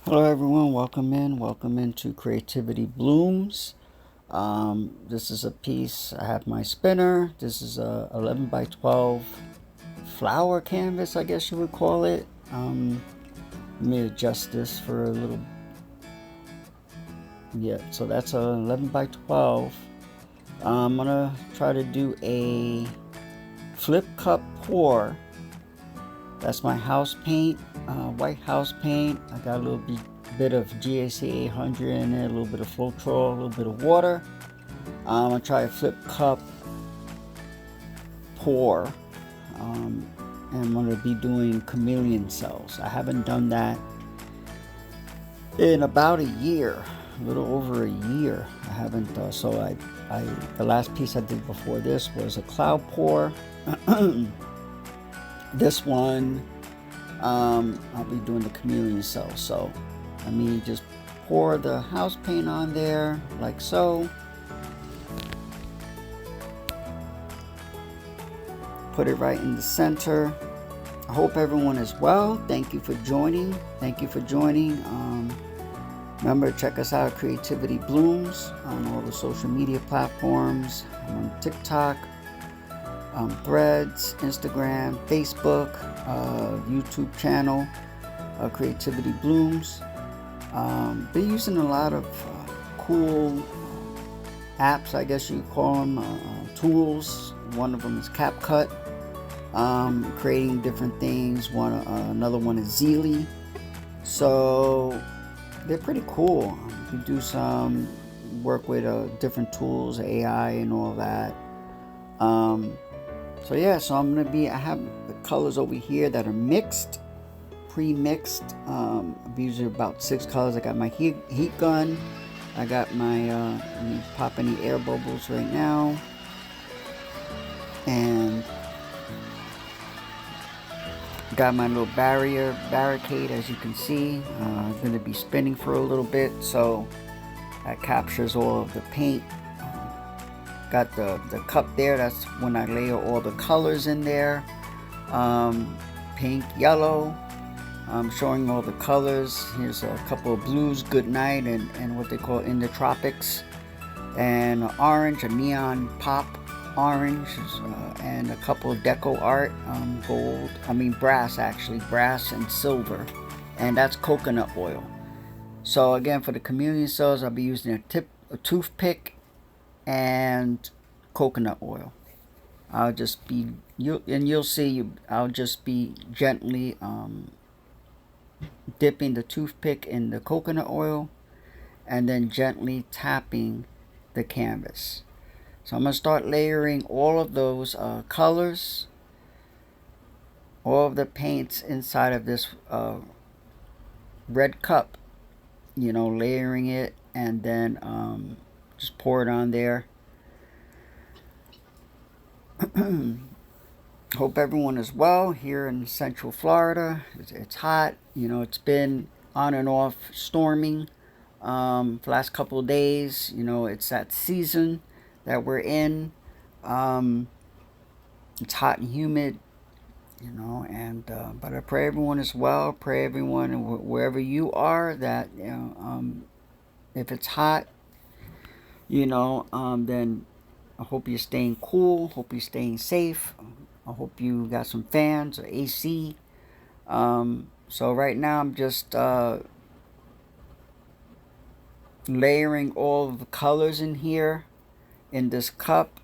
Hello everyone, welcome into Creativity Blooms. This is a piece, I have my spinner. This is a 11 by 12 flower canvas, I guess you would call it. Let me adjust this for a little. Yeah, so that's a 11 by 12. I'm gonna try to do a flip cup pour. That's my house paint, white house paint. I got a little bit of GAC 800 in it, a little bit of Floetrol, a little bit of water. I'm gonna try a flip cup pour, and I'm gonna be doing chameleon cells. I haven't done that in about a year, a little over a year. I haven't. The last piece I did before this was a cloud pour. This one, I'll be doing the chameleon cells. So let me just pour the house paint on there like so. Put it right in the center. I hope everyone is well. Thank you for joining. Remember, check us out, Creativity Blooms, on all the social media platforms. I'm on TikTok, Threads, Instagram, Facebook, YouTube channel, Creativity Blooms. Been using a lot of cool apps, I guess you call them, tools. One of them is CapCut. Creating different things. Another one is Zeely. So they're pretty cool. You do some work with different tools, AI and all that. So I have the colors over here that are mixed, pre-mixed. I've used about 6 colors. I got my heat gun. I got my, let me pop any air bubbles right now. And got my little barricade, as you can see. I'm going to be spinning for a little bit, so that captures all of the paint. Got the cup there. That's when I layer all the colors in there. Pink, yellow. I'm showing all the colors. Here's a couple of blues, good night, and what they call in the tropics. And orange, a neon pop orange, and a couple of deco art, brass and silver, and that's coconut oil. So again, for the chameleon cells, I'll be using a toothpick and coconut oil. I'll just be I'll just be gently dipping the toothpick in the coconut oil and then gently tapping the canvas. So I'm going to start layering all of those colors, all of the paints inside of this red cup, layering it, and then just pour it on there. Hope everyone is well here in Central Florida. It's hot. It's been on and off storming for the last couple of days. It's that season that we're in. It's hot and humid, but I pray everyone is well. Pray everyone, wherever you are, that if it's hot, then I hope you're staying cool. Hope you're staying safe. I hope you got some fans or AC. So right now I'm just layering all of the colors in here in this cup,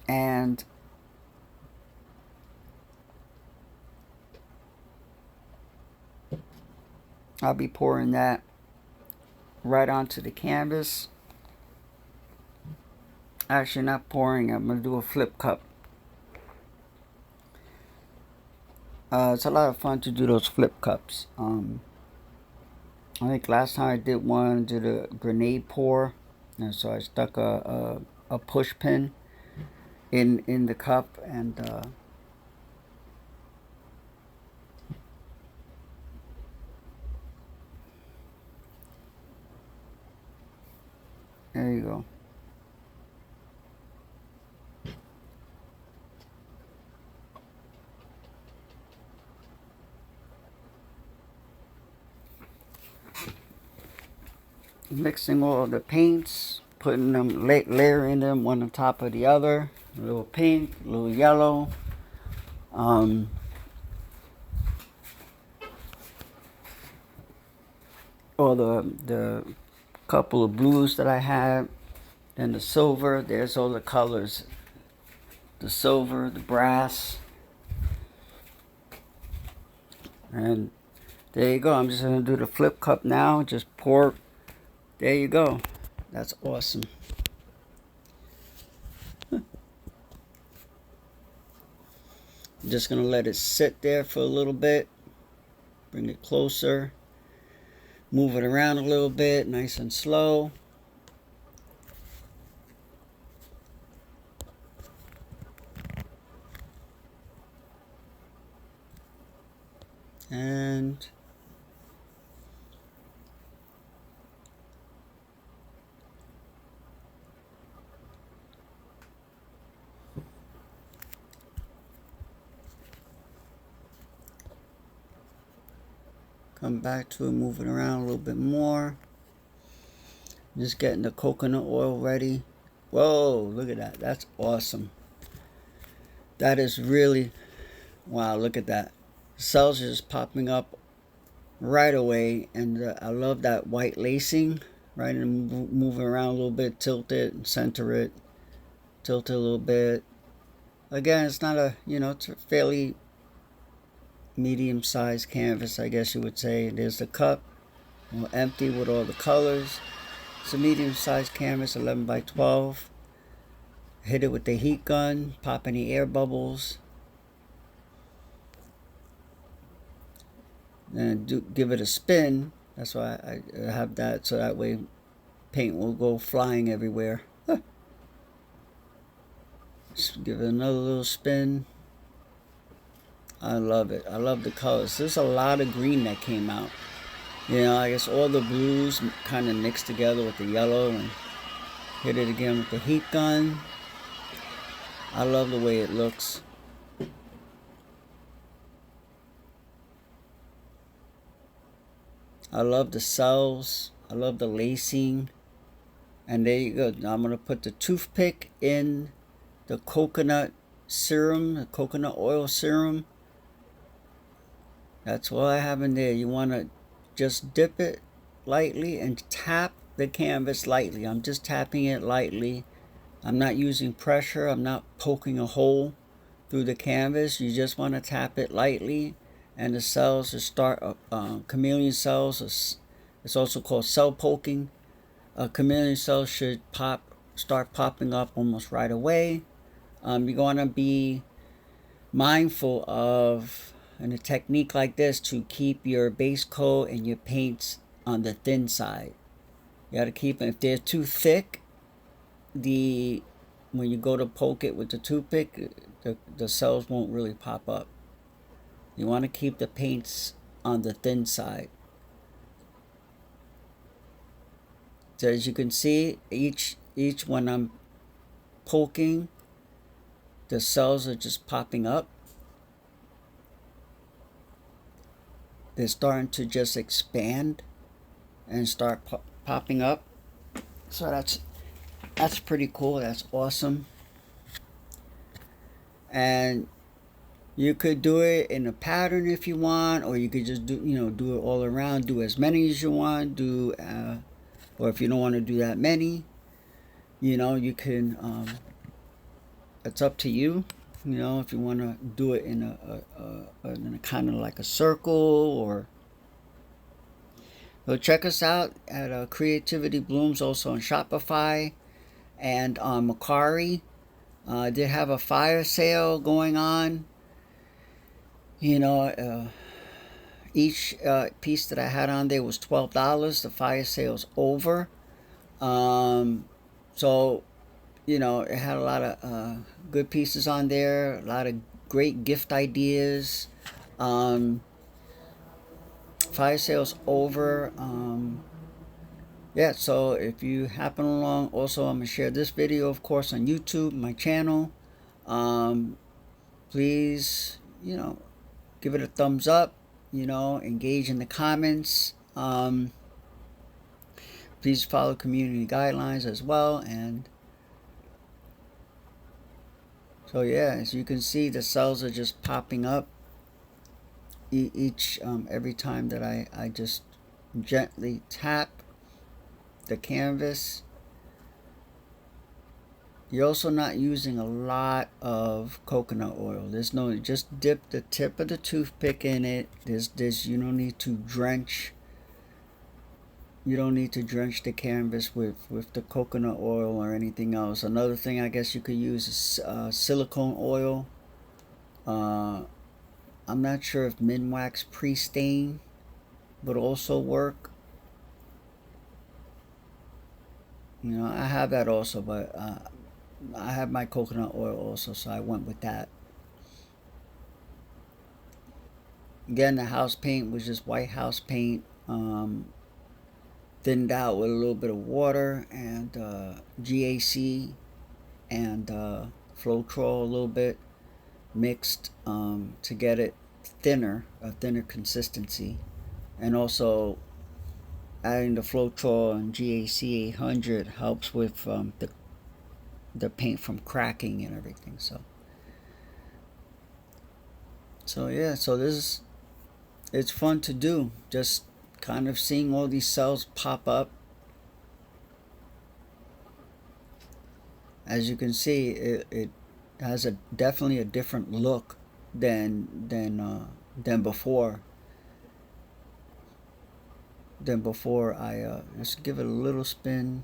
and I'll be pouring that right onto the canvas. Actually, not pouring, I'm going to do a flip cup. It's a lot of fun to do those flip cups. I think last time I did one, did a grenade pour, and so I stuck a push pin in the cup, and there you go. mixing all the paints, putting them, layering them one on top of the other. A little pink, a little yellow. Or the couple of blues that I had. Then the silver. There's all the colors. The silver, the brass. And there you go. I'm just going to do the flip cup now. Just pour. There you go. That's awesome. I'm just going to let it sit there for a little bit. Bring it closer. Move it around a little bit, nice and slow. And come back to it, move it around a little bit more. Just getting the coconut oil ready. Whoa, look at that. That's awesome. That is really, wow, look at that. Cells are just popping up right away. And I love that white lacing, right? And moving around a little bit, tilt it, and center it. Tilt it a little bit. Again, it's not a, it's a fairly medium-sized canvas, I guess you would say. There's the cup, empty with all the colors. It's a medium-sized canvas, 11 by 12. Hit it with the heat gun, pop any air bubbles. Then give it a spin. That's why I have that, so that way paint will go flying everywhere. Just give it another little spin. I love it. I love the colors. There's a lot of green that came out. I guess all the blues kind of mixed together with the yellow, and hit it again with the heat gun. I love the way it looks. I love the cells. I love the lacing. And there you go. Now I'm going to put the toothpick in the coconut serum, the coconut oil serum. That's all I have in there. You want to just dip it lightly and tap the canvas lightly. I'm just tapping it lightly. I'm not using pressure. I'm not poking a hole through the canvas. You just want to tap it lightly, and the cells will start. Chameleon cells. It's also called cell poking. Chameleon cells should start popping up almost right away. You're going to be mindful of, in a technique like this, to keep your base coat and your paints on the thin side. You got to keep them. If they're too thick, when you go to poke it with the toothpick, the cells won't really pop up. You want to keep the paints on the thin side. So as you can see, each when I'm poking, the cells are just popping up. They're starting to just expand and start popping up. So that's pretty cool. That's awesome. And you could do it in a pattern if you want, or you could just do it all around. Do as many as you want. Or if you don't want to do that many, you can. It's up to you. If you want to do it in a kind of like a circle, or. So check us out at Creativity Blooms, also on Shopify and on Mercari. I did have a fire sale going on. Each piece that I had on there was $12. The fire sale's over. So, it had a lot of good pieces on there, a lot of great gift ideas. Fire sale's over. So if you happen along, also I'm going to share this video, of course, on YouTube, my channel. Please, give it a thumbs up, engage in the comments. Please follow community guidelines as well. And so yeah, as you can see, the cells are just popping up each every time that I just gently tap the canvas. You're also not using a lot of coconut oil. There's no, just dip the tip of the toothpick in it. There's you don't need to drench. You don't need to drench the canvas with the coconut oil or anything else. Another thing I guess you could use is silicone oil. Uh, I'm not sure if Minwax pre-stain would also work. You know, I have that also, but I have my coconut oil also, so I went with that. Again, the house paint was just white house paint, thinned out with a little bit of water and GAC and Floetrol a little bit mixed to get it thinner, a thinner consistency, and also adding the Floetrol and GAC 800 helps with the paint from cracking and everything. So yeah, so this is, it's fun to do. Just kind of seeing all these cells pop up. As you can see, it has a definitely a different look than before. I let's give it a little spin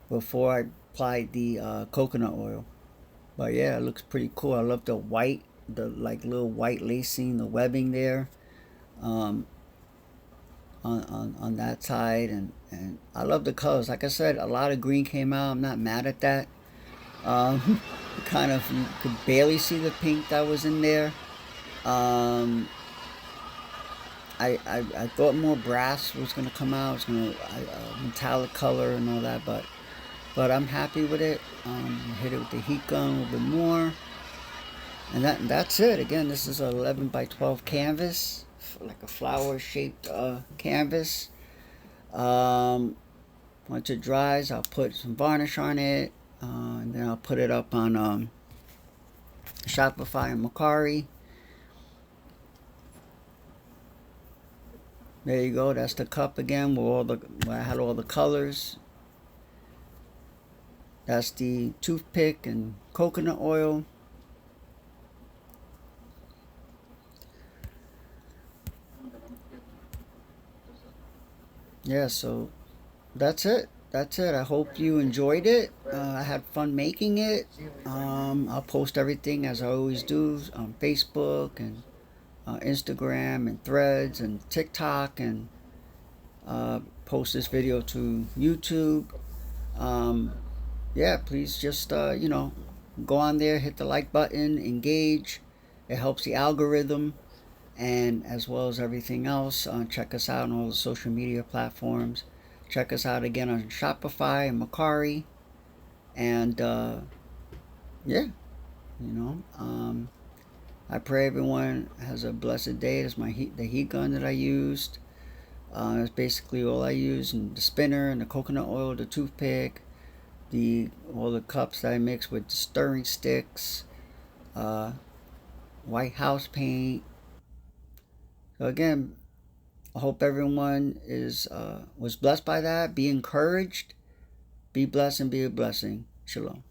before I applied the coconut oil. But yeah, it looks pretty cool. I love the white, the like little white lacing, the webbing there. Um, on that side, and I love the colors. Like I said, a lot of green came out. I'm not mad at that. Um, kind of, you could barely see the pink that was in there. Um, I thought more brass was gonna come out. It's gonna metallic color and all that, but I'm happy with it. Hit it with the heat gun a little bit more, and that's it. Again, this is an 11 by 12 canvas, like a flower shaped canvas. Once it dries, I'll put some varnish on it, and then I'll put it up on Shopify and Mercari. There you go. That's the cup again where I had all the colors. That's the toothpick and coconut oil. Yeah, so that's it. I hope you enjoyed it. I had fun making it. I'll post everything as I always do on Facebook and Instagram and Threads and TikTok, and post this video to YouTube. Um, yeah, please just go on there, hit the like button, engage. It helps the algorithm, and as well as everything else. Check us out on all the social media platforms. Check us out again on Shopify and Mercari, and yeah, you know. I pray everyone has a blessed day. That's the heat gun that I used. That's basically all I use, and the spinner and the coconut oil, the toothpick, all the cups that I mix with the stirring sticks, uh, white house paint. So again, I hope everyone was blessed by that. Be encouraged, be blessed, and be a blessing. Shalom.